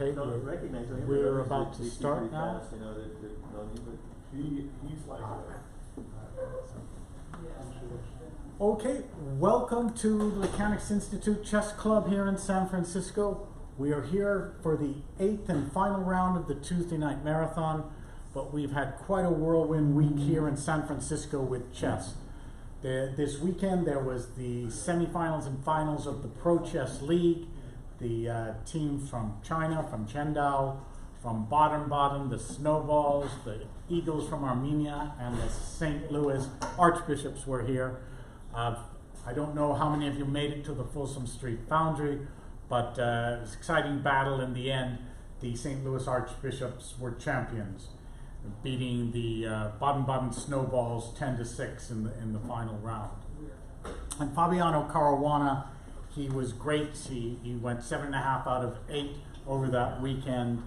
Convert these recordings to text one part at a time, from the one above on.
Okay, don't recognize him. we're about to start now. Fast, you know, that know me, but he's like Okay, welcome to the Mechanics Institute Chess Club here in San Francisco. We are here for the 8th and final round of the Tuesday night marathon, but we've had quite a whirlwind week here in San Francisco with chess. This weekend there was the semifinals and finals of the Pro Chess League. The teams from China, from Chendao, from Baden-Baden, the Snowballs, the Eagles from Armenia, and the St. Louis Archbishops were here. I don't know how many of you made it to the Folsom Street Foundry, but it was an exciting battle in the end. The St. Louis Archbishops were champions, beating the Baden-Baden Snowballs 10-6 in the final round. And Fabiano Caruana, he was great. He went 7.5 out of 8 over that weekend.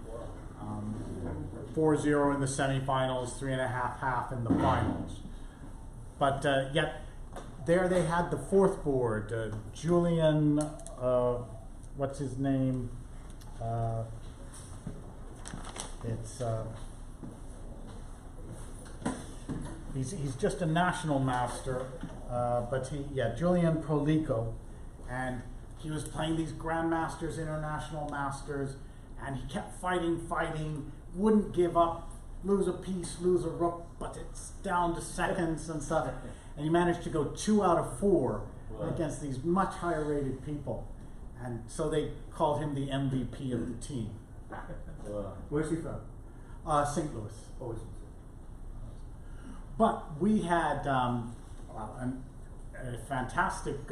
4-0 in the semifinals, 3.5 in the finals. But yet, there they had the fourth board. Julian, what's his name? He's just a national master, but Julian Prolico, and he was playing these grandmasters, international masters, and he kept fighting, wouldn't give up, lose a piece, lose a rook, but it's down to seconds and stuff. And he managed to go 2 out of 4 against these much higher rated people. And so they called him the MVP of the team. Where's he from? St. Louis. Oh, But we had a fantastic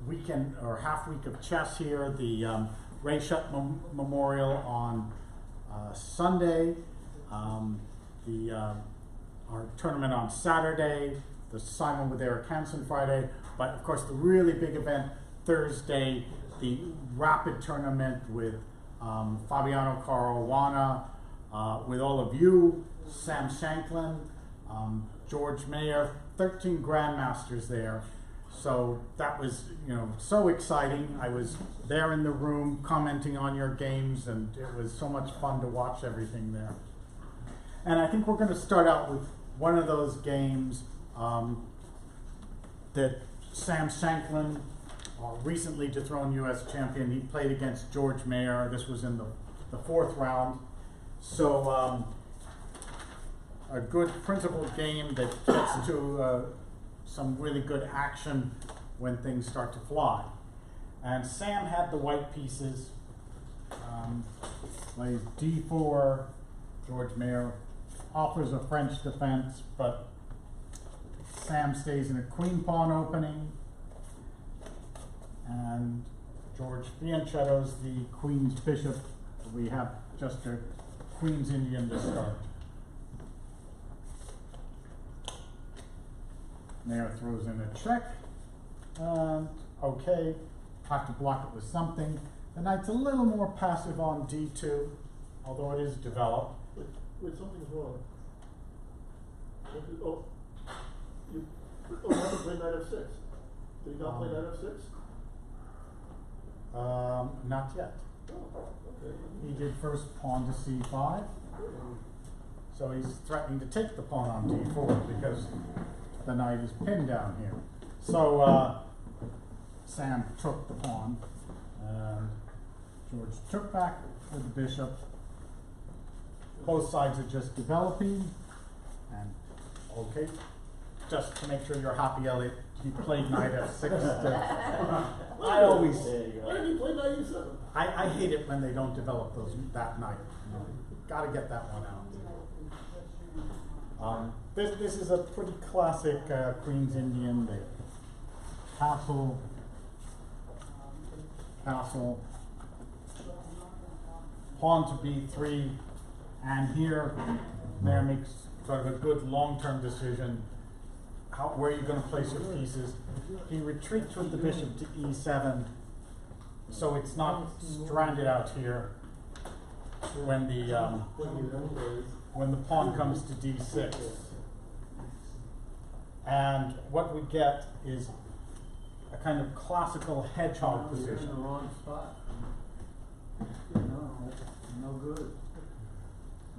weekend or half week of chess here. The Ray Shutt Memorial on Sunday, our tournament on Saturday, the Simon with Eric Hansen Friday, but of course the really big event Thursday, the rapid tournament with Fabiano Caruana, with all of you, Sam Shanklin, George Mayer, 13 grandmasters there. So that was, so exciting. I was there in the room commenting on your games, and it was so much fun to watch everything there. And I think we're going to start out with one of those games that Sam Shanklin, recently dethroned U.S. champion, he played against George Mayer. This was in the 4th round. So a good principled game that gets to some really good action when things start to fly. And Sam had the white pieces, plays d4, George Mayer offers a French defense, but Sam stays in a queen pawn opening, and George fianchettos the queen's bishop. We have just a queen's Indian to start. Mayer throws in a check, and okay, have to block it with something. The knight's a little more passive on d2, although it is developed. Wait, something's wrong. You haven't played knight f6. Did he not play knight f6? Not yet. Oh, okay. He did first pawn to c5. So he's threatening to take the pawn on d4 because the knight is pinned down here. So Sam took the pawn, and George took back with the bishop. Both sides are just developing, and okay, just to make sure you're happy, Elliot, he played knight f6. I always, Why did he play knight e7? I hate it when they don't develop that knight. Got to get that one out. This is a pretty classic Queen's Indian. They castle, pawn to b3, and here Mayer makes sort of a good long-term decision. Where are you going to place your pieces? He retreats with the bishop to e7, so it's not stranded out here when the pawn comes to d6. And what we get is a kind of classical hedgehog position. In the wrong spot. No good.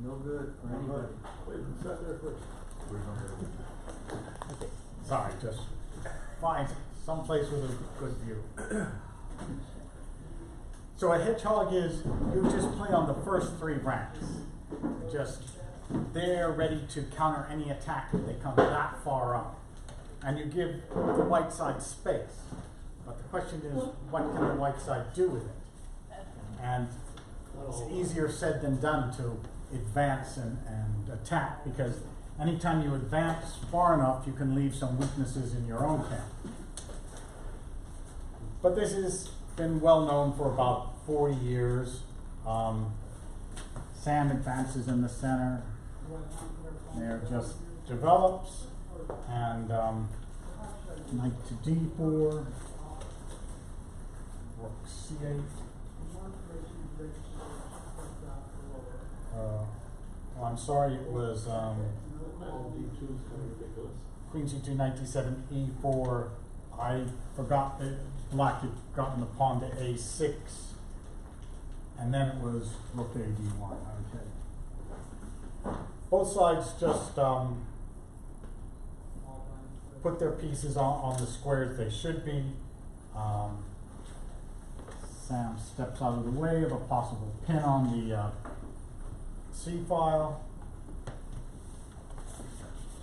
No good for anybody. Wait, who sat there first? Sorry, just find someplace with a good view. So a hedgehog is, you just play on the first 3 ranks. Just there ready to counter any attack if they come that far up. And you give the white side space. But the question is, what can the white side do with it? And it's easier said than done to advance and attack, because anytime you advance far enough, you can leave some weaknesses in your own camp. But this has been well known for about 40 years. Sam advances in the center. There just develops, and knight to d4, rook c8. Oh, I'm sorry, it was D2 is kind of ridiculous. queen c2, knight d7, e4. I forgot that black had gotten the pawn to a6, and then it was rook a d1. Okay. Both sides just put their pieces on the squares they should be. Sam steps out of the way of a possible pin on the C file.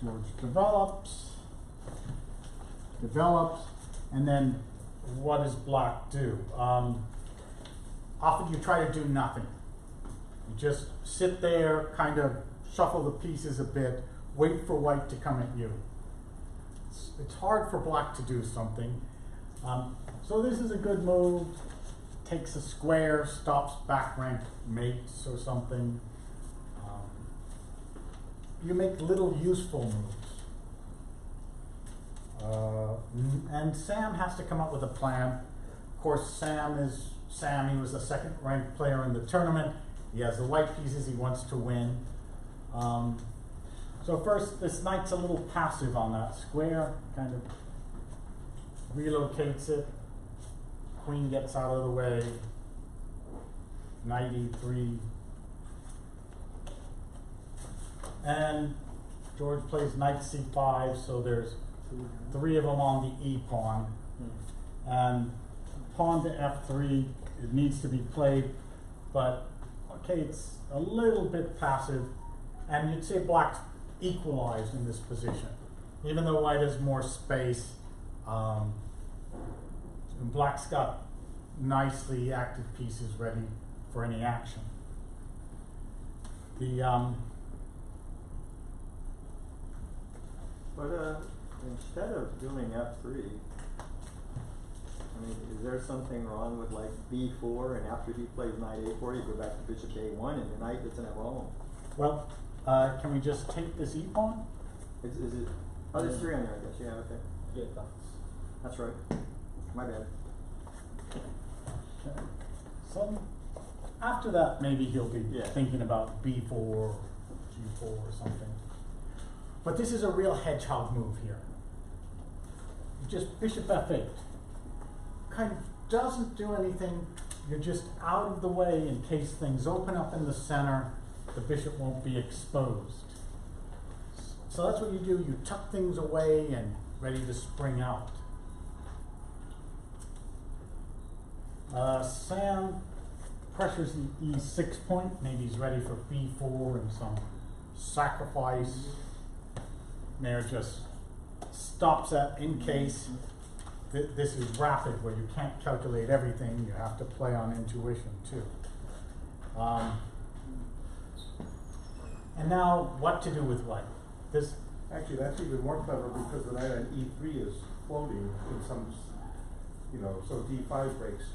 George develops, and then what does black do? Often you try to do nothing. You just sit there, kind of shuffle the pieces a bit, wait for white to come at you. It's hard for black to do something. So this is a good move. Takes a square, stops back rank mates or something. You make little useful moves. And Sam has to come up with a plan. Of course, Sam, he was the 2nd ranked player in the tournament. He has the white pieces he wants to win. So first, this knight's a little passive on that square, kind of relocates it. Queen gets out of the way. Knight e3. And George plays knight c5, so there's 3 of them on the e pawn. And pawn to f3, it needs to be played, but okay, it's a little bit passive, and you'd say black's equalized in this position. Even though white has more space, black's got nicely active pieces ready for any action. But instead of doing F3, I mean, is there something wrong with like B4, and after he plays knight A4, you go back to bishop A1, and the knight doesn't have home? Well, can we just take this e pawn? Is it? Oh, there's 3 on there, I guess. Yeah, okay. Yeah. That's right. My bad. Okay. So after that, maybe he'll be Yeah. thinking about b4 or g4 or something. But this is a real hedgehog move here. Just bishop f8. Kind of doesn't do anything. You're just out of the way in case things open up in the center. The bishop won't be exposed. So that's what you do. You tuck things away and ready to spring out. Sam pressures the e6 point. Maybe he's ready for b4 and some sacrifice. Mayor just stops that in case. This is rapid, where you can't calculate everything. You have to play on intuition too. And now, what to do with white? This Actually, that's even more clever, because the knight on e3 is floating in some, so d5 breaks.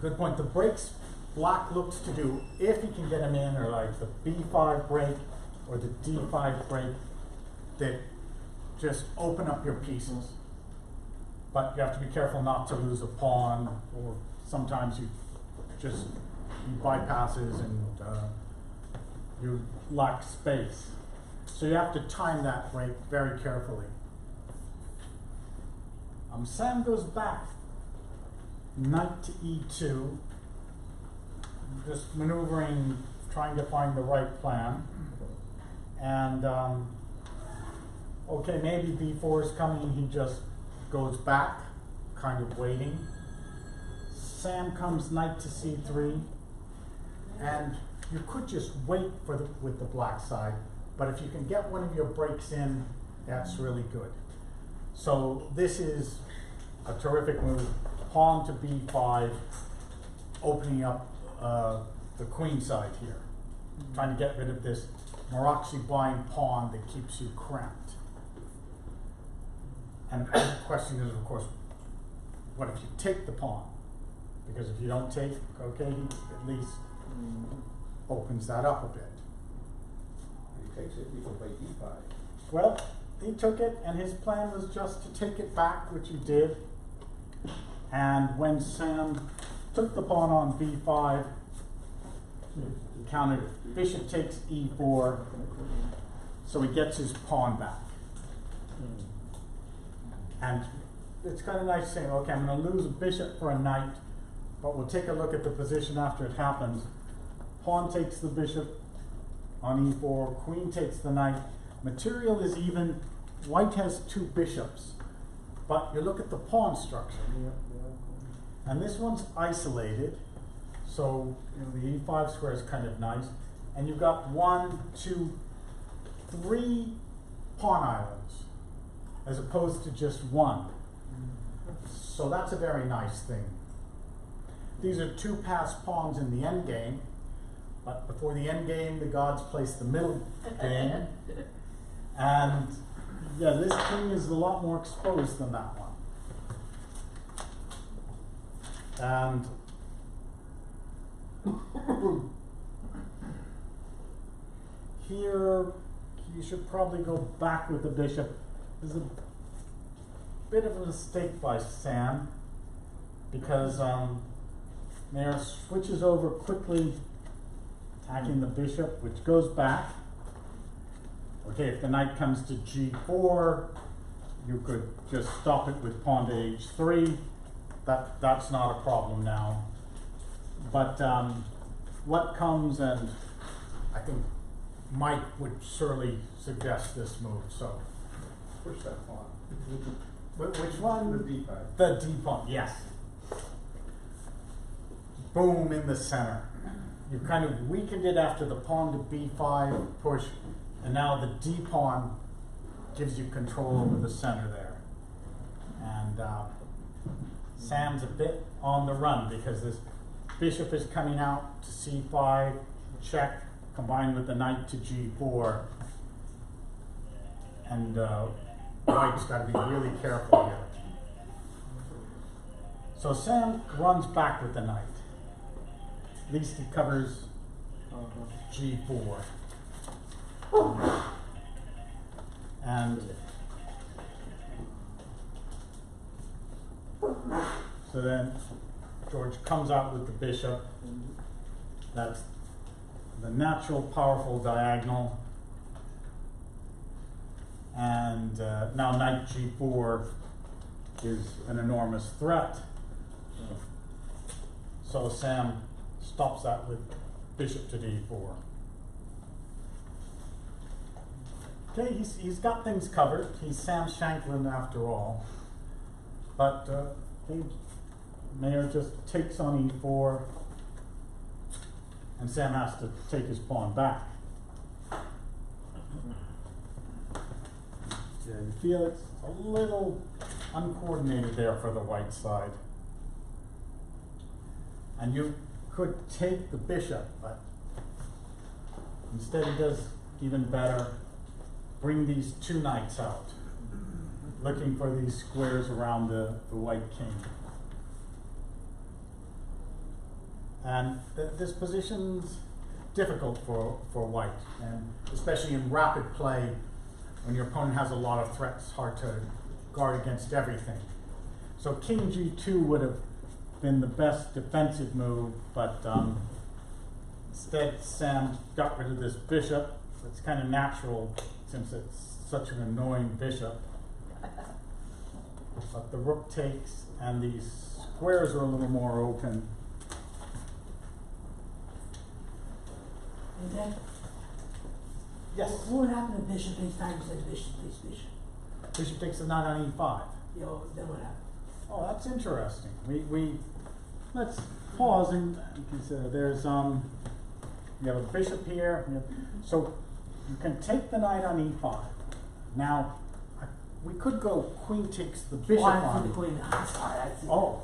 good point. The breaks black looks to do, if he can get him in, are like the b5 break or the d5 break that just open up your pieces. But you have to be careful not to lose a pawn, or sometimes he bypasses and you lack space. So you have to time that break very carefully. Sam goes back. Knight to e2. just maneuvering, trying to find the right plan. And, okay, maybe b4 is coming, he just goes back, kind of waiting. Sam comes knight to c3, and you could just wait for with the black side, but if you can get one of your breaks in, that's really good. So this is a terrific move. Pawn to b5, opening up the queen side here. Trying to get rid of this Maroczy-blind pawn that keeps you cramped. And the question is, of course, what if you take the pawn? Because if you don't take, okay, he at least opens that up a bit. He takes it, he can play d5. Well, he took it, and his plan was just to take it back, which he did. And when Sam took the pawn on b5, he countered bishop takes e4, so he gets his pawn back. And it's kind of nice saying, okay, I'm going to lose a bishop for a knight, but we'll take a look at the position after it happens. Pawn takes the bishop on e4, queen takes the knight. Material is even, white has two bishops, but you look at the pawn structure. And this one's isolated, so the e5 square is kind of nice. And you've got 1, 2, 3 pawn islands, as opposed to just one. So that's a very nice thing. These are two passed pawns in the endgame, but before the endgame, the gods place the middle game. And yeah, this king is a lot more exposed than that one. And here, you should probably go back with the bishop. There's a bit of a mistake by Sam, because Mayer switches over quickly, attacking the bishop, which goes back. Okay, if the knight comes to g4, you could just stop it with pawn to h3. That's not a problem now. But what comes, and I think Mike would surely suggest this move. So, Push that pawn. which one? The d5. The d pawn, yes. Boom, in the center. You kind of weakened it after the pawn to b5 push, and now the d pawn gives you control over the center there. And Sam's a bit on the run because this bishop is coming out to c5, check, combined with the knight to g4. And White's got to be really careful here. So Sam runs back with the knight. At least he covers g4. And so then George comes out with the bishop. That's the natural, powerful diagonal. And now knight g4 is an enormous threat. So Sam stops that with bishop to d4. Okay, he's got things covered. He's Sam Shanklin after all. But Mayer just takes on e4, and Sam has to take his pawn back. Yeah, you feel it's a little uncoordinated there for the white side. And you could take the bishop, but instead he does even better. Bring these two knights out, looking for these squares around the white king. And this position's difficult for white, and especially in rapid play, when your opponent has a lot of threats, hard to guard against everything. So king g2 would have been the best defensive move, but instead Sam got rid of this bishop. It's kind of natural since it's such an annoying bishop. But the rook takes, and these squares are a little more open. And then, Yes. what would happen if bishop takes time, you said bishop takes bishop? Bishop takes the knight on e5. You know, then what happens? Oh, that's interesting. We let's pause and consider. There's you have a bishop here. So you can take the knight on e5. Now we could go queen takes the bishop I on. see the queen. I'm sorry, I see. Oh,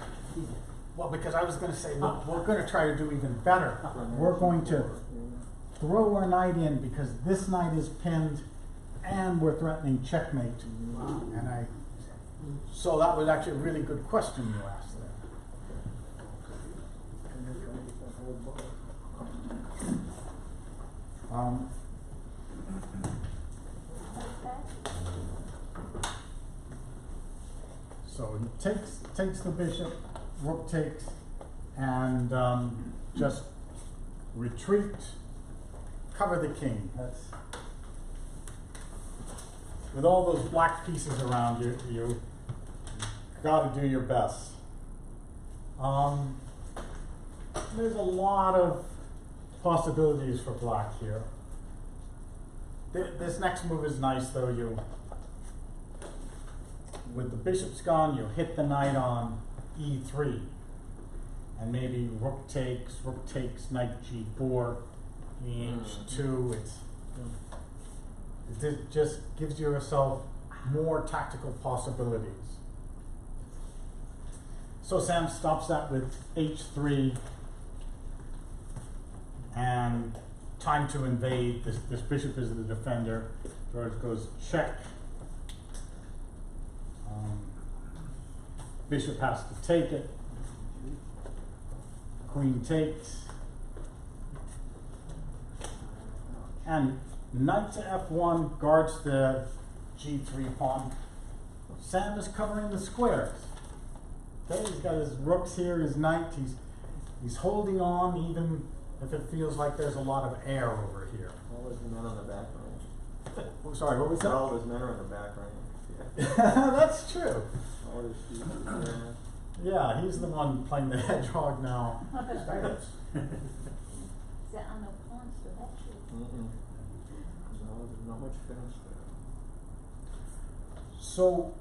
well, because I was going to say we're going to try to do even better. We're going to throw our knight in because this knight is pinned, and we're threatening checkmate. And so that was actually a really good question you asked there. So he takes the bishop, rook takes, and just retreat, cover the king. That's with all those black pieces around you. You got to do your best. There's a lot of possibilities for black here. This next move is nice, though. With the bishop's gone, you hit the knight on e3, and maybe rook takes, knight g4, h2. It just gives yourself more tactical possibilities. So Sam stops that with h3, and time to invade. This bishop is the defender. George goes check. Bishop has to take it. Queen takes. And knight to f1 guards the g3 pawn. Sam is covering the squares. Okay, he's got his rooks here, his knight. He's holding on even if it feels like there's a lot of air over here. All those men on the back range. Oh, sorry, what was that? All those men are on the back range. That's true. All those pieces. Yeah, he's the one playing the hedgehog now. Is that on the pawns direction? No, there's not much fence there. So,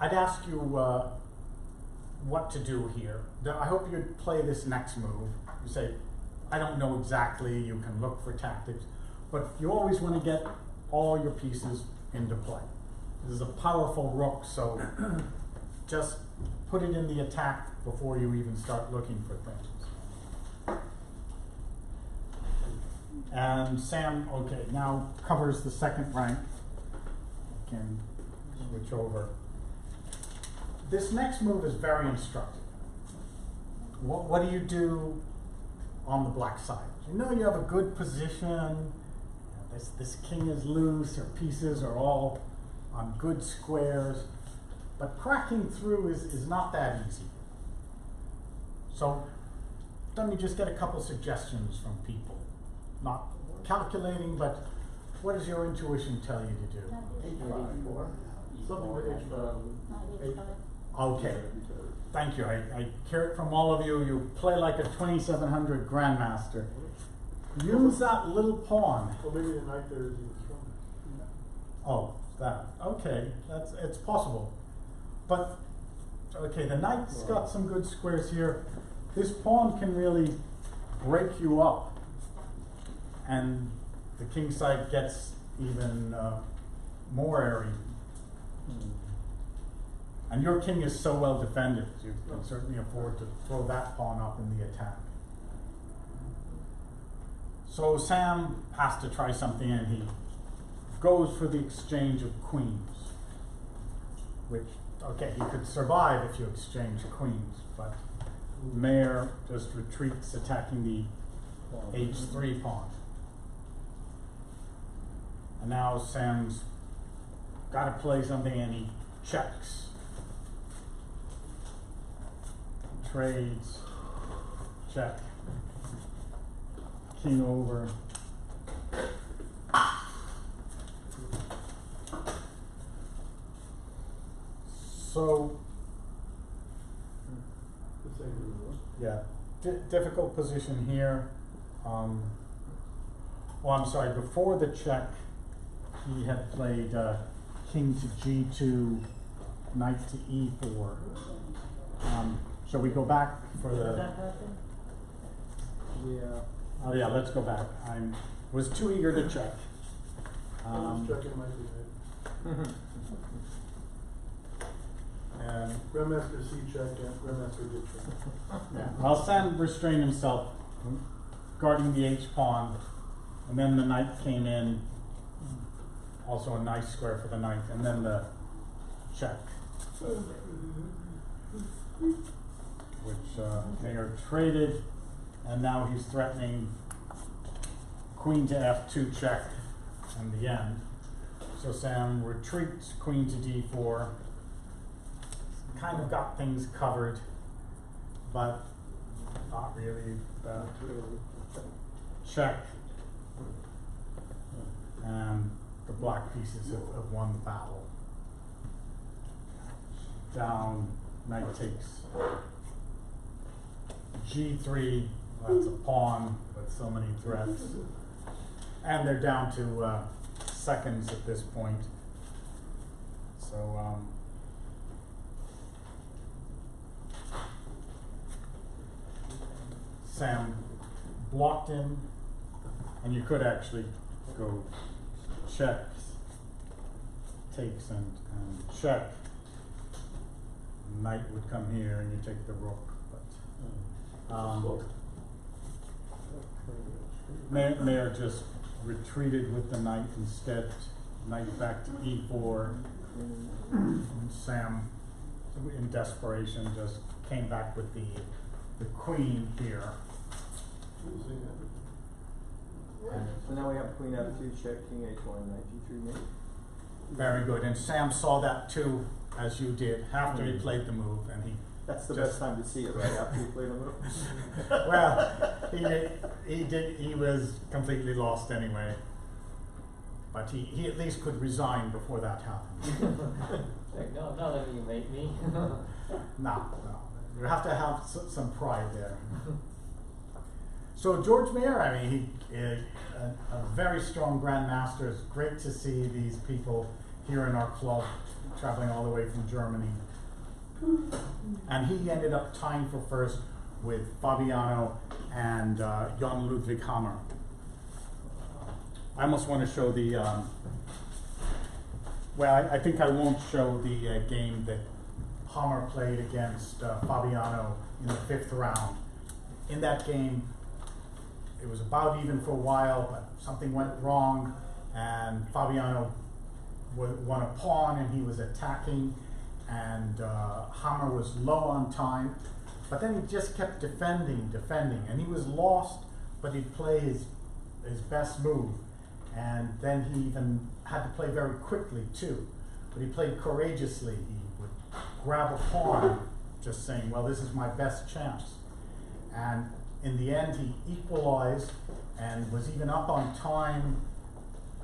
I'd ask you what to do here. I hope you'd play this next move. You say, I don't know exactly, you can look for tactics, but you always want to get all your pieces into play. This is a powerful rook, so just put it in the attack before you even start looking for things. And Sam, okay, now covers the second rank. Can switch over. This next move is very instructive. What do you do on the black side? You know you have a good position. This king is loose, your pieces are all on good squares, but cracking through is not that easy. So let me just get a couple suggestions from people. Not calculating, but what does your intuition tell you to do? Something with H5. Okay, thank you. I hear it from all of you. You play like a 2700 grandmaster. Use that little pawn. Well, maybe the knight there is even stronger. Oh, that. Okay, it's possible. But, okay, the knight's got some good squares here. This pawn can really break you up. And the king side gets even more airy. And your king is so well defended, you can certainly afford to throw that pawn up in the attack. So Sam has to try something, and he goes for the exchange of queens. Which, okay, he could survive if you exchange queens, but Mayor just retreats, attacking the h3 pawn. And now Sam's got to play something, and he checks. Trades, check, king over. So, yeah, difficult position here. well, I'm sorry, before the check, he had played king to g2, knight to e4. Shall we go back for the... Yeah. Oh yeah, let's go back. I was too eager to check. I was checking my debate. And Grandmaster C check and Grandmaster D check. yeah, well, Sam restrained himself, guarding the h pawn, and then the knight came in. Also a nice square for the knight, and then the check, which they are traded, and now he's threatening queen to f2 check in the end. So Sam retreats queen to d4, kind of got things covered, but not really. Check, and the black pieces have won the battle. Down, knight takes g3, that's a pawn with so many threats. And they're down to seconds at this point. So, Sam blocked him, and you could actually go check, takes and check. Knight would come here and you take the rook, but Mayer just retreated with the knight instead. Knight back to e4. And Sam, in desperation, just came back with the queen here. So now we have queen f2 check, king h1, knight g3 mate. Very good, and Sam saw that too, as you did, after he played the move, and he... That's the just, best time to see it, right? After you play the move. Well, he was completely lost anyway. But he at least could resign before that happened. Like, no, not letting you make me. No. You have to have some pride there. So George Mayer, I mean, he a very strong grandmaster. It's great to see these people here in our club, traveling all the way from Germany. And he ended up tying for first with Fabiano and Jan Ludwig Hammer. I almost want to show the, well, I think I won't show the game that Hammer played against Fabiano in the 5th round. In that game, it was about even for a while, but something went wrong, and Fabiano won a pawn, and he was attacking, and Hammer was low on time, but then he just kept defending, and he was lost, but he'd play his best move, and then he even had to play very quickly too, but he played courageously. He would grab a pawn, just saying, well, this is my best chance, and in the end, he equalized and was even up on time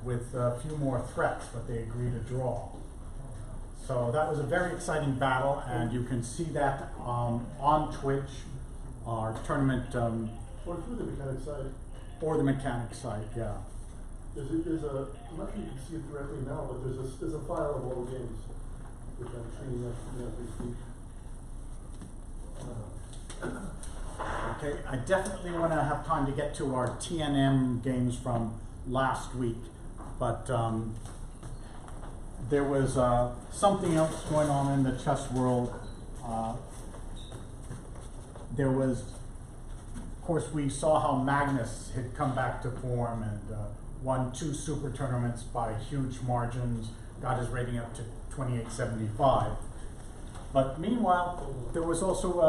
with a few more threats, but they agreed to draw. So that was a very exciting battle, and you can see that on Twitch, our tournament. Or through the mechanic side. Or the mechanic site, yeah. There's a, I'm not sure you can see it directly now, but there's a file of all the games, which I'm cleaning up as we speak. Okay, I definitely want to have time to get to our TNM games from last week, but there was something else going on in the chess world. There was, of course, we saw how Magnus had come back to form and won 2 super tournaments by huge margins, got his rating up to 2875. But meanwhile, there was also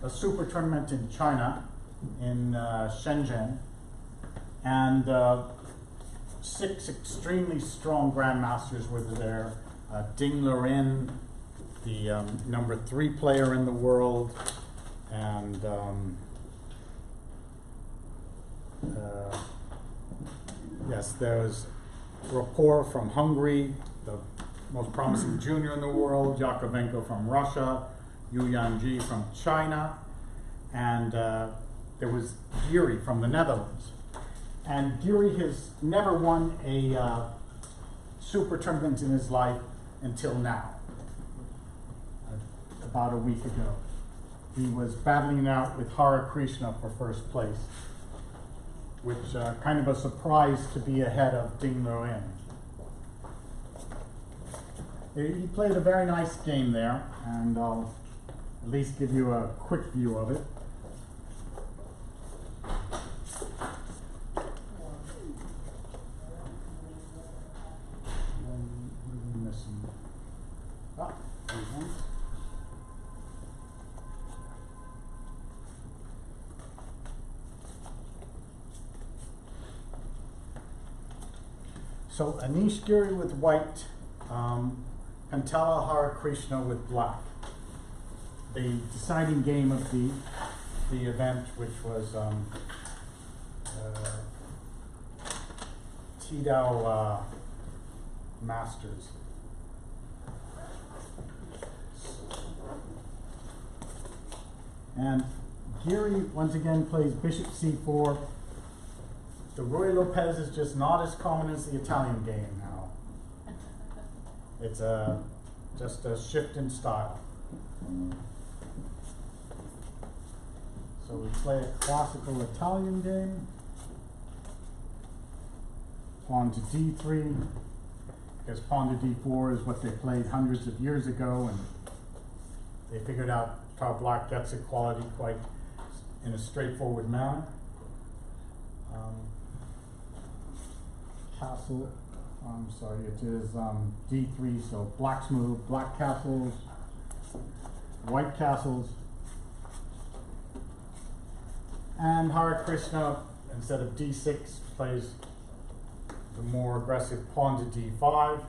a super tournament in China, in Shenzhen, and 6 extremely strong grandmasters were there. Ding Liren, the number 3 player in the world, and yes, there's Rapport from Hungary, the most promising junior in the world, Yakovenko from Russia, Yu Yanji from China, and there was Geary from the Netherlands. And Geary has never won a super tournament in his life until now, about a week ago. He was battling it out with Hare Krishna for first place, which kind of a surprise to be ahead of Ding Nguyen. He played a very nice game there, and I'll at least give you a quick view of it. What are we missing? Ah, there we go. So Anish Giri with white, Pantala Hare Krishna with black. The deciding game of the event, which was Tidao Masters. And Giri once again plays Bishop C4. The Roy Lopez is just not as common as the Italian game now. It's just a shift in style. So we play a classical Italian game. Pawn to D3, because pawn to D4 is what they played hundreds of years ago, and they figured out how black gets equality quite in a straightforward manner. Castle, I'm sorry, it is D3, so black's move, black castles, white castles, and Hare Krishna, instead of D6, plays the more aggressive pawn to D5.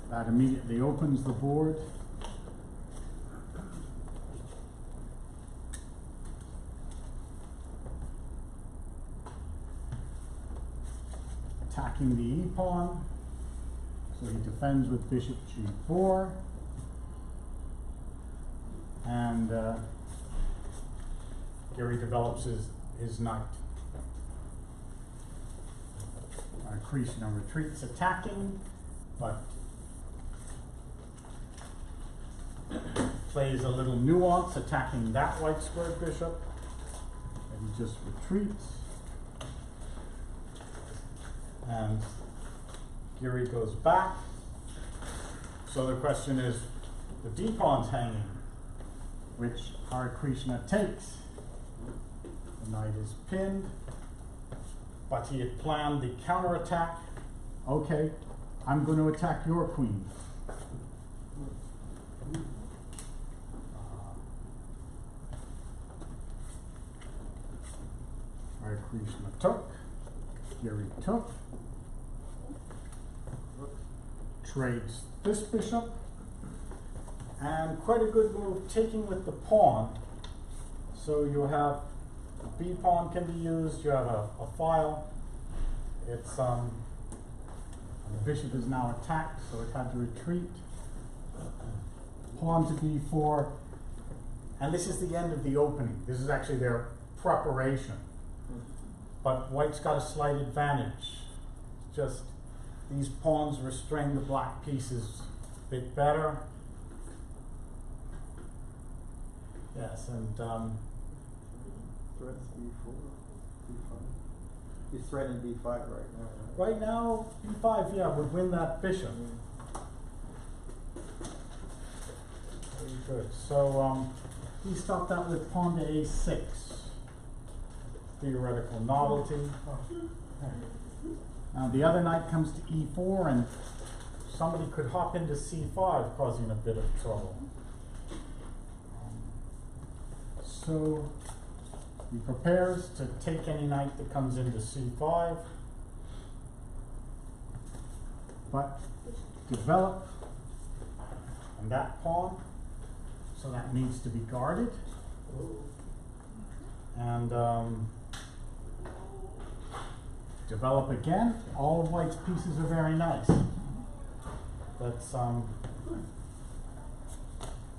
That immediately opens the board. Attacking the e-pawn, so he defends with bishop g4, and Gary develops his knight. Krishna retreats attacking, but plays a little nuance attacking that white squared bishop, and he just retreats. And Giri goes back. So the question is, the d-pawn's hanging, which Hare Krishna takes. The knight is pinned, but he had planned the counterattack. Okay, I'm going to attack your queen. Hare Krishna took, Giri took. Trades this bishop, and quite a good move taking with the pawn. So you have B pawn can be used, you have a file. It's the bishop is now attacked, so it had to retreat. Pawn to B4, and this is the end of the opening. This is actually their preparation. But white's got a slight advantage. Just these pawns restrain the black pieces a bit better. Yes, and Threats B4, B5. He's threatening B5 right now. right now, B5, yeah, would win that bishop. Very good. So he stopped that with pawn to A6. Theoretical novelty. Now the other knight comes to E4, and somebody could hop into C5, causing a bit of trouble. So he prepares to take any knight that comes into C5, but develop on that pawn, so that needs to be guarded. And develop again. All of white's pieces are very nice. That's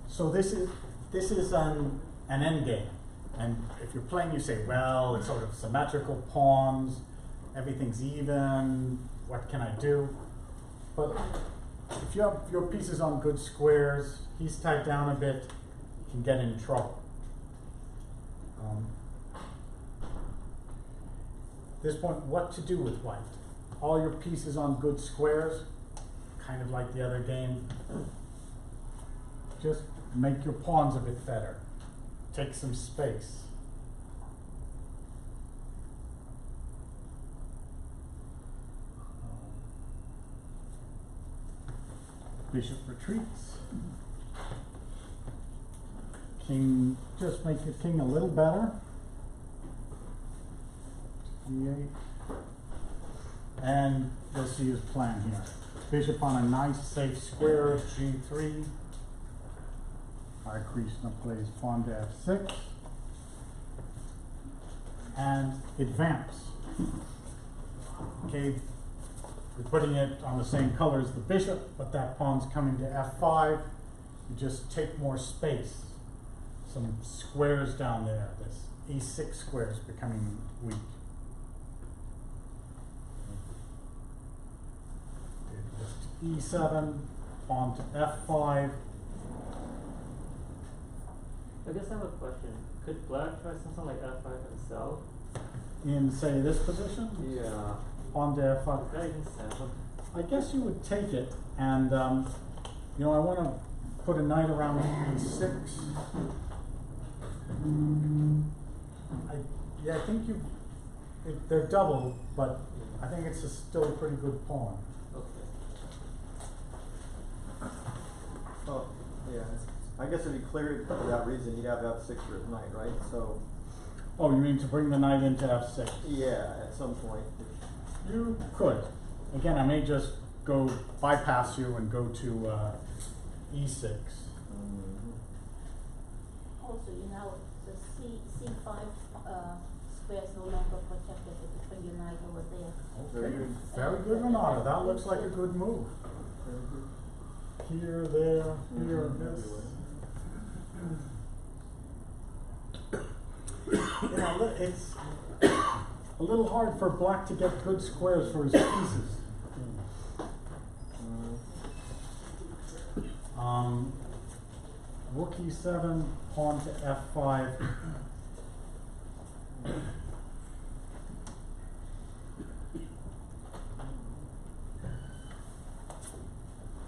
so this is an endgame. And if you're playing, you say, well, it's sort of symmetrical pawns, everything's even, what can I do? But if you have your pieces on good squares, he's tied down a bit, you can get in trouble. At this point, what to do with white? All your pieces on good squares, kind of like the other game. Just make your pawns a bit better. Take some space. Bishop retreats. King, just make your king a little better. D8. And you'll see his plan here. Bishop on a nice safe square, G3. High Krishna plays pawn to F6. And it vamps. Okay, we're putting it on the same color as the bishop, but that pawn's coming to F5. You just take more space. Some squares down there. This E6 square is becoming weak. Just E7, pawn to F5. I guess I have a question. Could black try something like F5 himself? In, say, this position? Yeah. Pawn to F5. Not even 7. I guess you would take it, and you know, I want to put a knight around E6. I think they're double, but I think it's still a pretty good pawn. Okay. Oh, yeah. I guess if he cleared it for that reason, he'd have F6 for his knight, right? So, Oh, you mean to bring the knight into F6? yeah, at some point. You could. Again, I may just go bypass you and go to E6. Also, you know, the C5 square is no longer protected if you bring your knight over there. Very good. Very good, Renata. That looks like a good move. Here, there, here, this. You know, it's a little hard for black to get good squares for his pieces. Rook E7, pawn to F5.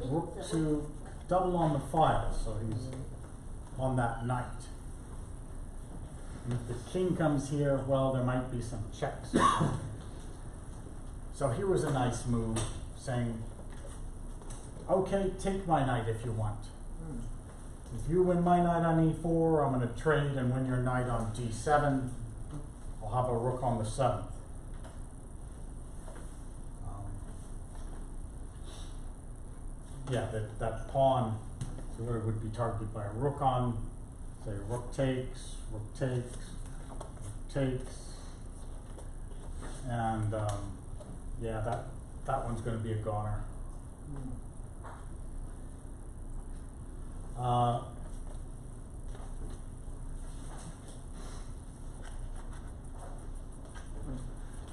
Rook to double on the file, so he's on that knight. And if the king comes here, well, there might be some checks. So here was a nice move, saying, okay, take my knight if you want. If you win my knight on E4, I'm going to trade and win your knight on D7. I'll have a rook on the 7th. Yeah, that pawn would be targeted by a rook on, say rook takes, rook takes, rook takes, and yeah, that one's going to be a goner.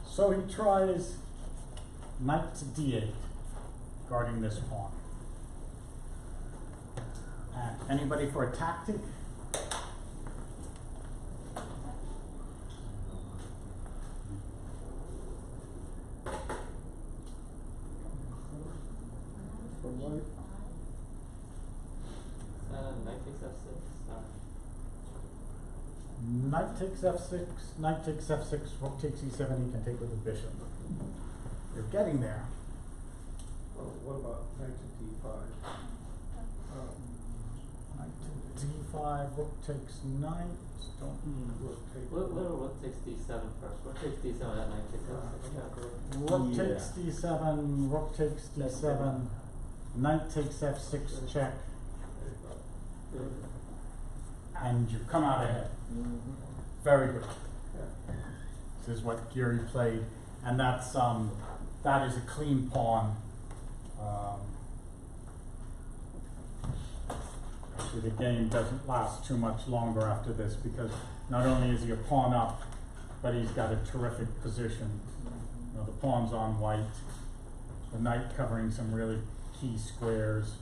So he tries knight to D8, guarding this pawn. Anybody for a tactic? Knight takes F6. Knight takes F6, knight takes F6, rook takes E7, he can take with the bishop. You're getting there. Well, what about knight to D5? Knight to D5, rook takes knight, Rook take. Little rook takes D7 first. Rook takes D7, that knight takes F6. rook Yeah. takes D7, rook takes D7, knight takes F6 check, and you come out ahead. Very good. This is what Geary played, and that's that is a clean pawn. Actually, the game doesn't last too much longer after this because not only is he a pawn up, but he's got a terrific position. You know, the pawn's on white, the knight covering some really key squares.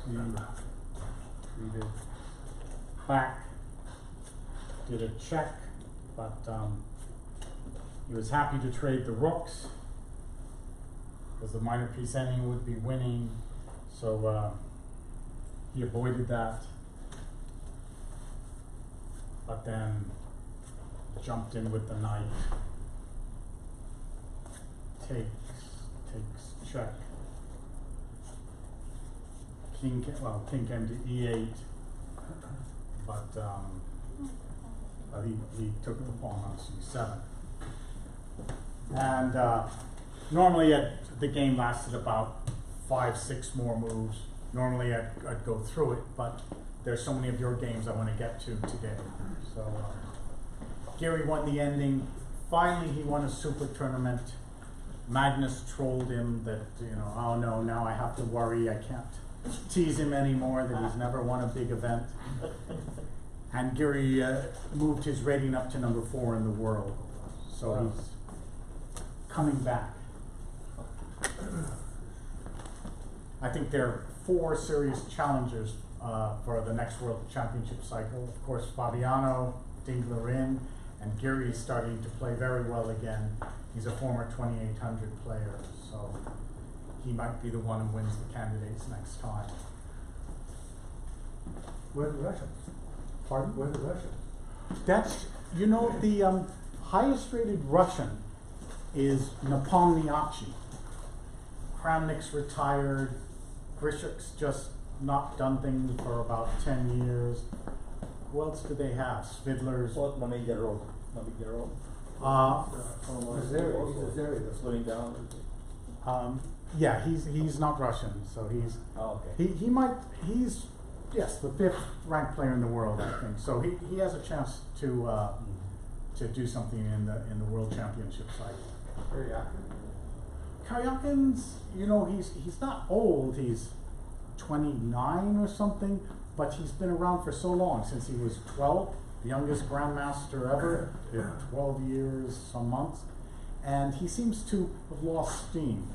He did back, did a check, but he was happy to trade the rooks because the minor piece ending would be winning, so he avoided that, but then jumped in with the knight, takes check, king came to e8, but he took the pawn on c7. And normally the game lasted about 5-6 more moves. Normally I'd go through it, but there's so many of your games I want to get to today. So Gary won the ending. Finally he won a super tournament. Magnus trolled him that, you know, oh no, now I have to worry, I can't tease him anymore, that he's never won a big event. And Gary moved his rating up to number 4 in the world. So Wow. he's coming back. I think there are 4 serious challengers for the next World Championship cycle. Of course, Fabiano, Dinglerin, and Gary is starting to play very well again. He's a former 2800 player, so he might be the one who wins the candidates next time. Where's the Russian? Pardon? Where's the Russian? That's, you know, the highest rated Russian is Nepomniachtchi. Kramnik's retired, Grishuk's just not done things for about 10 years. Who else do they have? Svidler's. Slowing down. Yeah, he's not Russian, so he's Oh, okay. he's yes, the 5th ranked player in the world, I think. So he has a chance to do something in the World Championship cycle. Karyakin's, you know, he's not old, he's 29 or something, but he's been around for so long, since he was 12, the youngest grandmaster ever, 12 years, some months, and he seems to have lost steam.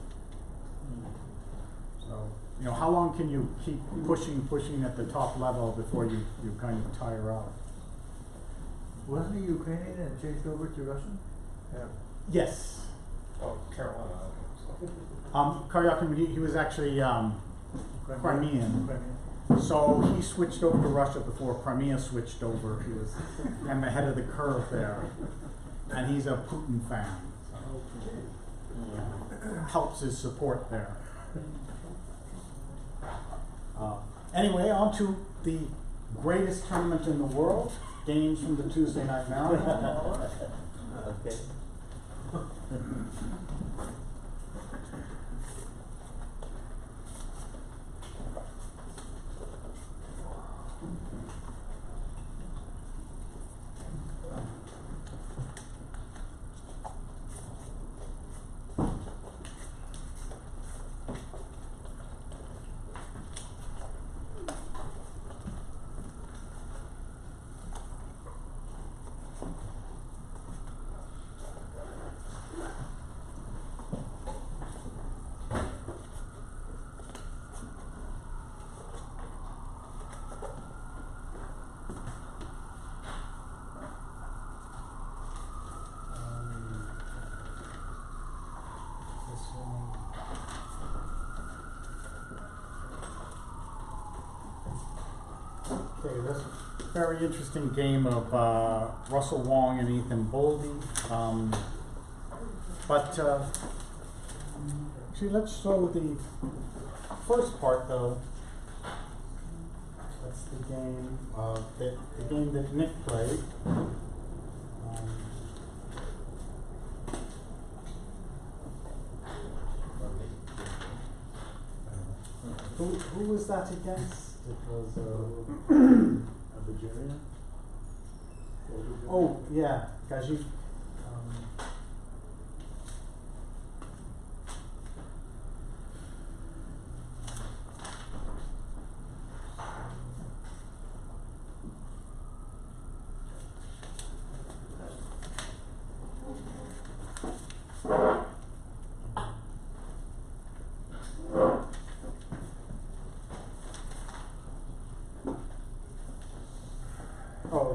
So, you know, how long can you keep pushing at the top level before you kind of tire out? Wasn't he Ukrainian and changed over to Russian? Yes. Oh, Carolina. Karyakin, he was actually Crimean. So he switched over to Russia before Crimea switched over. He was on the head of the curve there. And he's a Putin fan. So helps his support there. Anyway, on to the greatest tournament in the world, games from the Tuesday Night Marathon. Okay. Okay, this very interesting game of Russell Wong and Ethan Boldy. Actually, let's show the first part though. That's the game, the game that Nick played. Who was that against? It was Algeria? oh yeah, Gaji.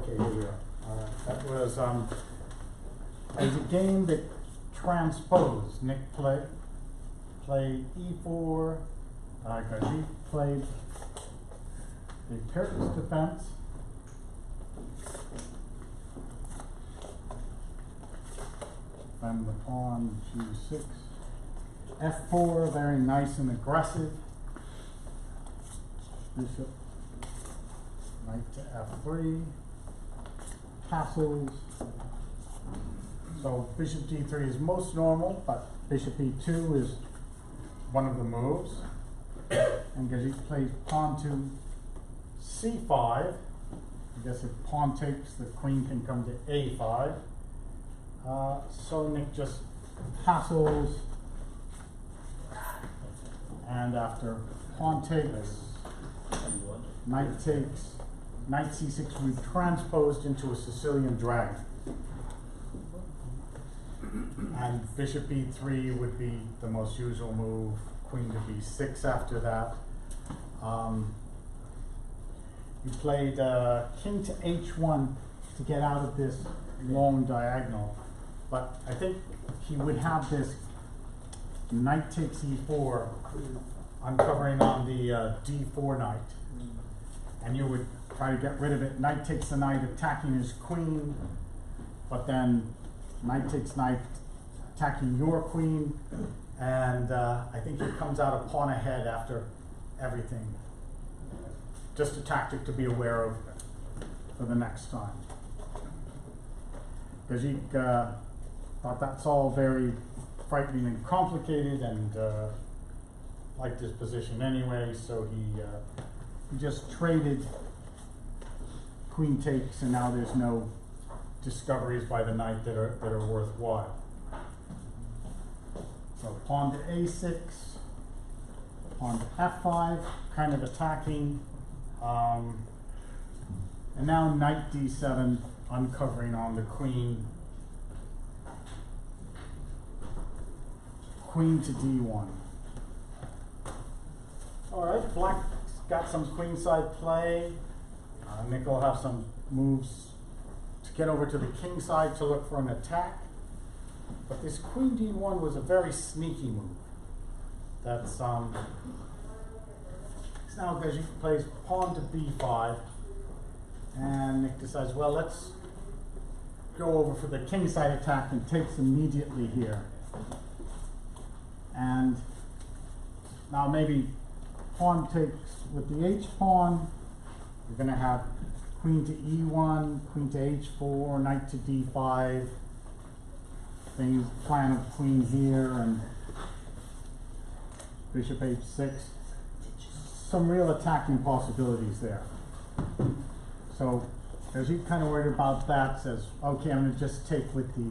Okay, here we are. That was, it was a game that transposed. Nick played E4, Gajit played the Pyrrhus defense. And the pawn G6. F4, very nice and aggressive. Bishop, knight to F3, castles. So bishop D3 is most normal, but bishop E2 is one of the moves. And Gajit plays pawn to C5. I guess if pawn takes, the queen can come to A5. So Nick just castles, and after pawn takes, knight takes, knight C6 we've transposed into a Sicilian dragon. And bishop B3 would be the most usual move, queen to B6 after that. You played king to H1 to get out of this long diagonal, but I think he would have this knight takes E4 uncovering on the D4 knight, and you would try to get rid of it. Knight takes the knight, attacking his queen, but then knight takes knight, attacking your queen, and I think he comes out a pawn ahead after everything. Just a tactic to be aware of for the next time. Gajit thought that's all very frightening and complicated, and liked his position anyway, so he just traded queen takes, and now there's no discoveries by the knight that are worthwhile. So pawn to A6, pawn to F5, kind of attacking, and now knight D7, uncovering on the queen. Queen to D1. All right, black's got some queenside play. Nick will have some moves to get over to the king side to look for an attack. But this queen D1 was a very sneaky move. That's now Gajit plays pawn to B5, and Nick decides, well, let's go over for the king side attack and takes immediately here. And now maybe pawn takes with the H pawn. We're going to have queen to E1, queen to H4, knight to D5. Things, plan of queen here, and bishop H6. Some real attacking possibilities there. So as you kind of worried about that, says, okay, I'm going to just take with the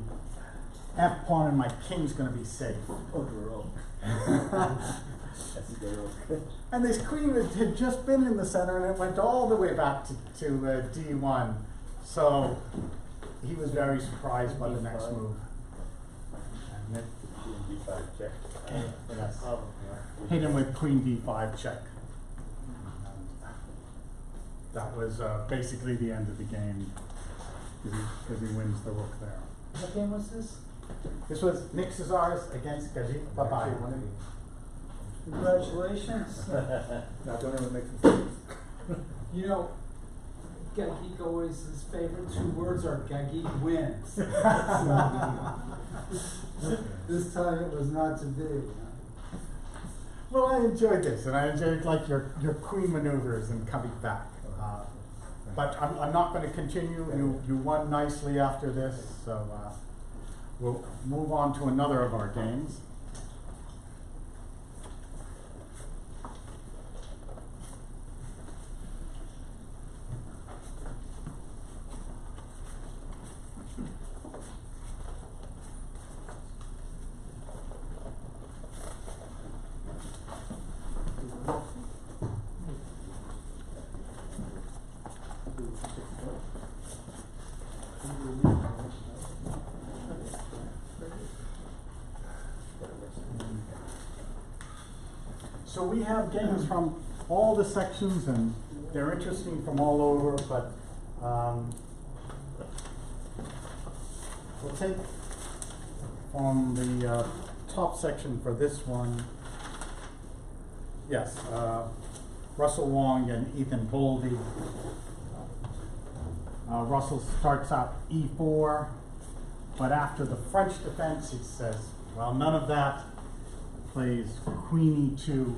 F pawn, and my king's going to be safe. And this queen had just been in the center, and it went all the way back to D1. So he was very surprised by the next move. And Nick hit him with queen D5 check. And that was basically the end of the game, because he wins the rook there. What game was this? This was Nick Cesaris against Gajit. Bye-bye. Congratulations. Now, don't ever make mistakes. You know, Gagik always, his favorite two words are Gagik wins. This time it was not to be. Well, I enjoyed this, and I enjoyed like your queen maneuvers and coming back. But I'm not going to continue. You won nicely after this, so we'll move on to another of our games. So we have games from all the sections, and they're interesting from all over, but take from the top section for this one, yes, Russell Wong and Ethan Boldy. Russell starts out E4, but after the French defense, he says, well, none of that, plays Queen E2,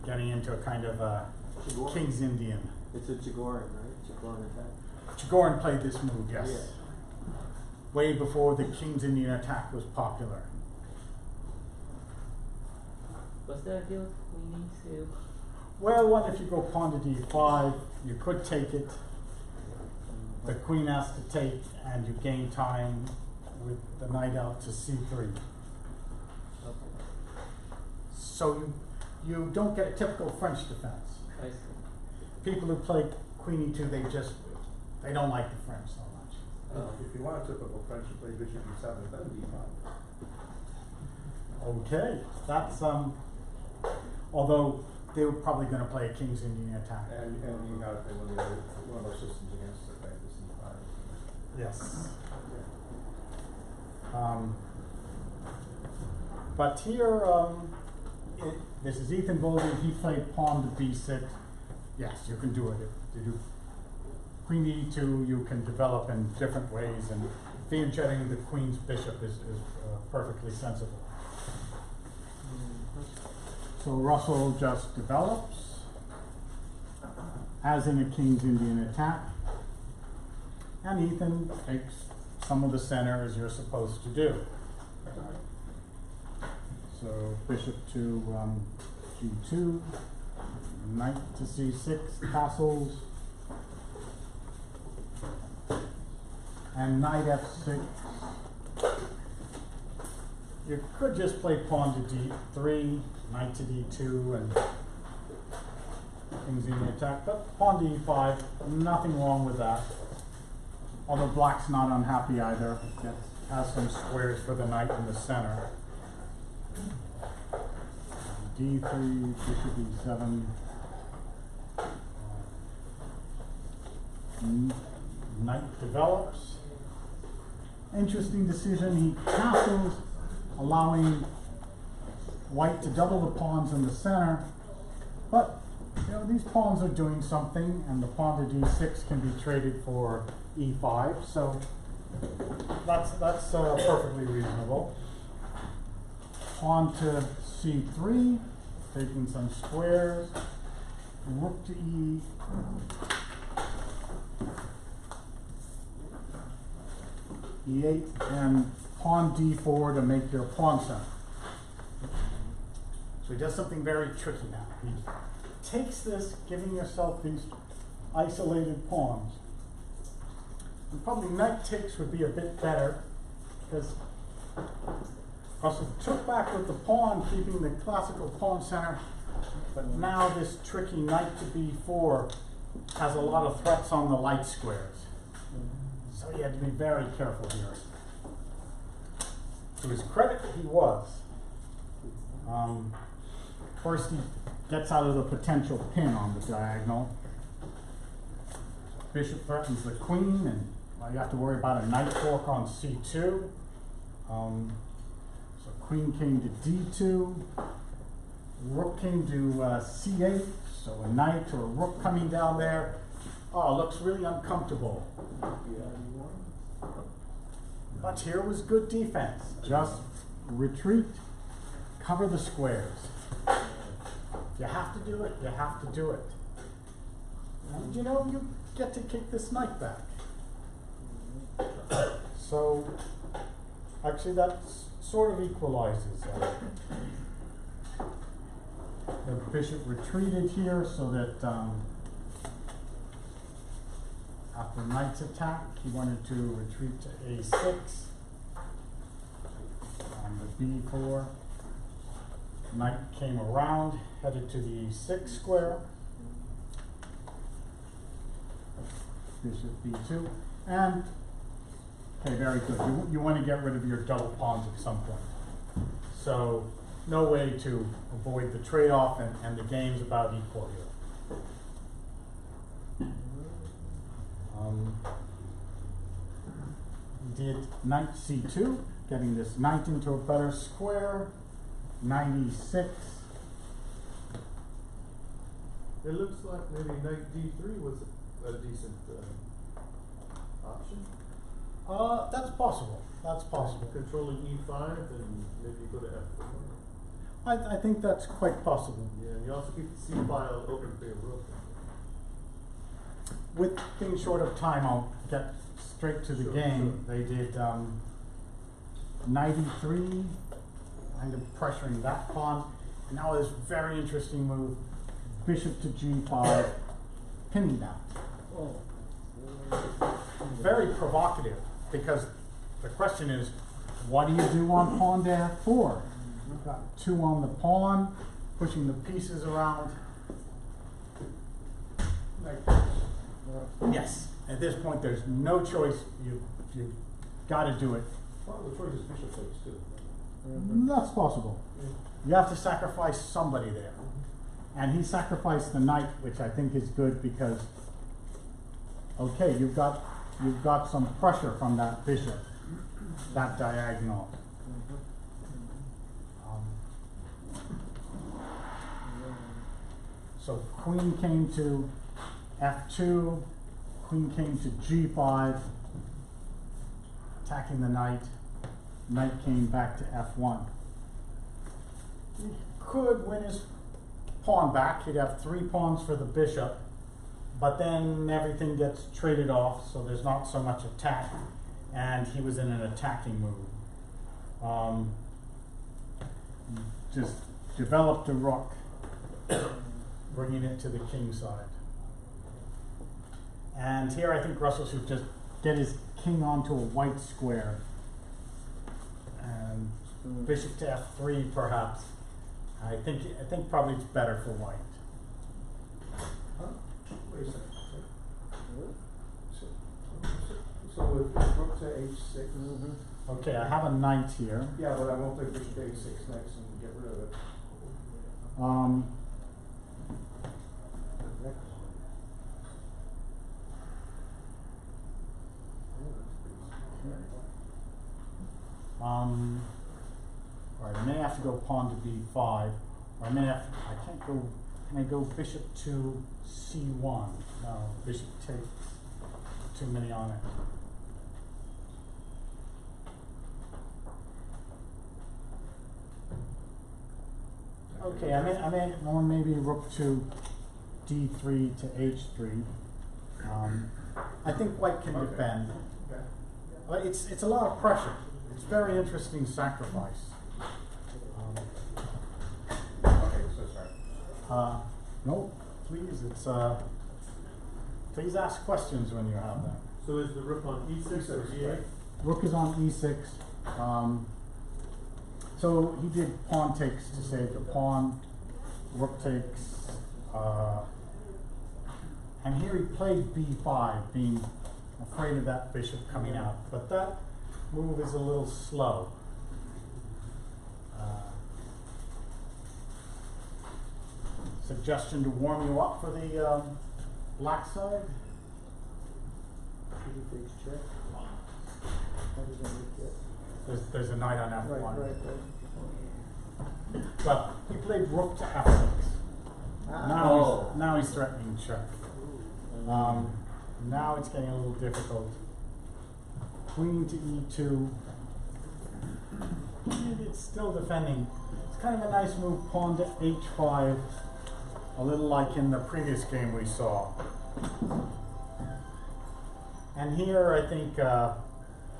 getting into a kind of a Chigorin. King's Indian. It's a Chigorin, right? Chigorin attack. Chigorin played this move, yes. Yeah. Way before the King's Indian attack was popular. What's the idea with Queen E2? Well, what if you go pawn to D5, you could take it. The queen has to take, and you gain time with the knight out to C3. Okay, So you don't get a typical French defense. I see. People who play Queen E2, they don't like the French so much. If you want a typical French, you play bishop E7, then D5. Okay, that's although they were probably going to play a King's Indian attack. And you gotta play one of those systems against it, right, the C5. Yes. But here, this is Ethan Boldy. He played pawn to B6. Yes, you can do it. If you do Queen E2, you can develop in different ways, and fianchetting the queen's bishop is perfectly sensible. So Russell just develops, as in a King's Indian attack, and Ethan takes some of the center as you're supposed to do. So bishop to G2, knight to C6, castles, and knight F6. You could just play pawn to D3, knight to D2, and King's Indian attack, but pawn to E5, nothing wrong with that. Although black's not unhappy either, it has some squares for the knight in the center. D3, bishop E7, knight develops. Interesting decision, he castles, allowing white to double the pawns in the center, but these pawns are doing something, and the pawn to D6 can be traded for E5, so that's perfectly reasonable. Pawn to C3, taking some squares, rook to E8, and pawn D4 to make your pawn center. So he does something very tricky now. He takes this, giving yourself these isolated pawns. And probably knight takes would be a bit better, because Russell took back with the pawn, keeping the classical pawn center, but now this tricky knight to B4 has a lot of threats on the light squares. So he had to be very careful here. To his credit, he was. First, he gets out of the potential pin on the diagonal. Bishop threatens the queen, and you have to worry about a knight fork on C2. So queen came to D2. Rook came to C8. So a knight or a rook coming down there. Oh, looks really uncomfortable. But here was good defense. Just retreat, cover the squares. You have to do it, you have to do it. And you get to kick this knight back. So, actually that sort of equalizes. The bishop retreated here so that after knight's attack, he wanted to retreat to A6 on the B4. Knight came around, headed to the E6 square. Bishop B2, and okay, very good. You want to get rid of your double pawns at some point. So no way to avoid the trade-off, and the game's about equal here. did knight c2, getting this knight into a better square. Knight e6. It looks like maybe knight d3 was a decent, option. That's possible. That's possible. Controlling e5 and maybe go to f4. I think that's quite possible. Yeah, and you also keep the c file open for your rook. With being short of time, I'll get straight to the Sure, game. They did knight e3, kind of pressuring that pawn. And now this very interesting move, bishop to g5, pinning that. Very provocative, because the question is, what do you do on pawn to f4? You've got 2 on the pawn, pushing the pieces around. Like this. Yes, at this point there's no choice. You've got to do it. Well, the choice is bishop takes too. That's possible. You have to sacrifice somebody there. And he sacrificed the knight, which I think is good because, okay, you've got some pressure from that bishop, that diagonal. So queen came to f2, queen came to g5, attacking the knight. Knight came back to f1. He could win his pawn back. He'd have 3 pawns for the bishop, but then everything gets traded off, so there's not so much attack, and he was in an attacking move. Just developed a rook, bringing it to the king side. And here I think Russell should just get his king onto a white square, and bishop to f3 perhaps. I think probably it's better for white. Wait a second. So with rook to h6. Okay, I have a knight here. Yeah, but I won't play bishop to h6 next and get rid of it. Or I may have to go pawn to b5, or I can't go, can I go bishop to c1? No, bishop takes too many on it. Okay, I may, or maybe rook to d3 to h3. I think white can defend. Okay. It's a lot of pressure. It's very interesting sacrifice. Okay, so sorry. No, please, please ask questions when you have them. So is the rook on e6 or e8? Rook is on e6. So he did pawn takes to save the pawn. Rook takes, and here he played b5, being afraid of that bishop coming out. But that move is a little slow. Suggestion to warm you up for the black side? There's a knight on f1. Well, he played rook to f6. Now he's threatening check. Now it's getting a little difficult. Queen to e2. And it's still defending. It's kind of a nice move. Pawn to h5. A little like in the previous game we saw. And here I think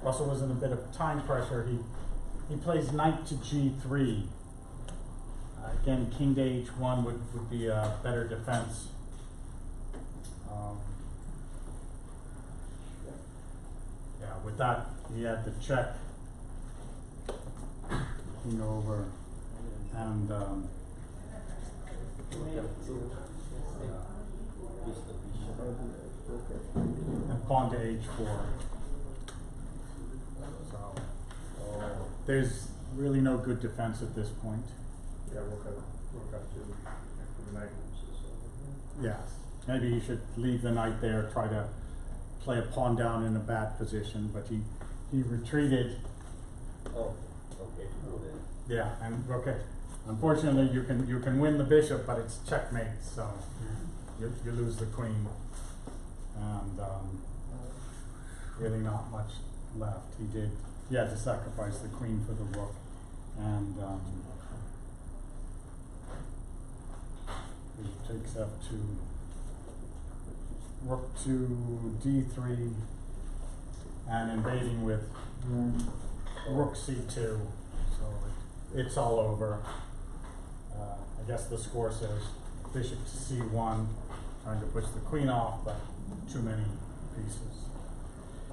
Russell was in a bit of time pressure. He plays knight to g3. Again, king to h1 would be a better defense. Yeah, with that he had the check. King over, and pawn to h4. So there's really no good defense at this point. Yeah, rook up to after the knight moves. Yes, maybe you should leave the knight there, try to play a pawn down in a bad position, but he he retreated. Oh, okay, well then. Yeah, and okay. Unfortunately, you can win the bishop, but it's checkmate, so you lose the queen, and really not much left. He had to sacrifice the queen for the rook, and he takes f2, rook to d3, and invading with rook c2, so it's all over. I guess the score says bishop to c1, trying to push the queen off, but too many pieces.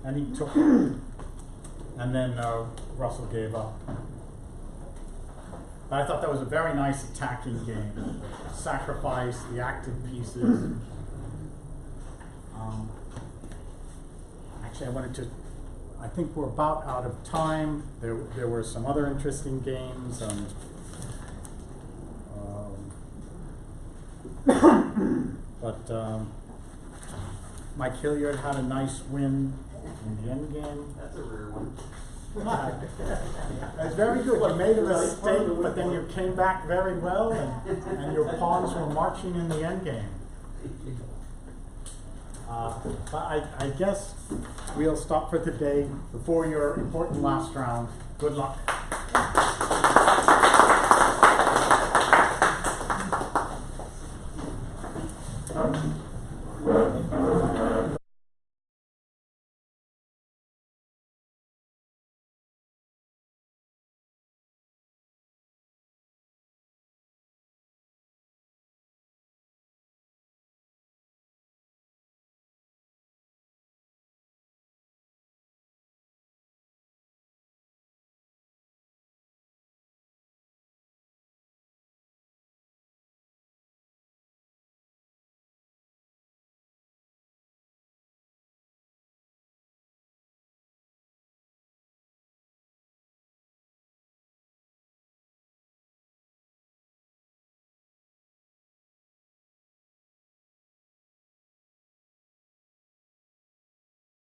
And he took it, and then Russell gave up. But I thought that was a very nice attacking game. Sacrifice, the active pieces. Actually, I think we're about out of time. There were some other interesting games. But Mike Hilliard had a nice win in the end game. That's a rare one. It's very good. You made a mistake, but then you came back very well, and your pawns were marching in the end game. But I guess we'll stop for today before your important last round. Good luck.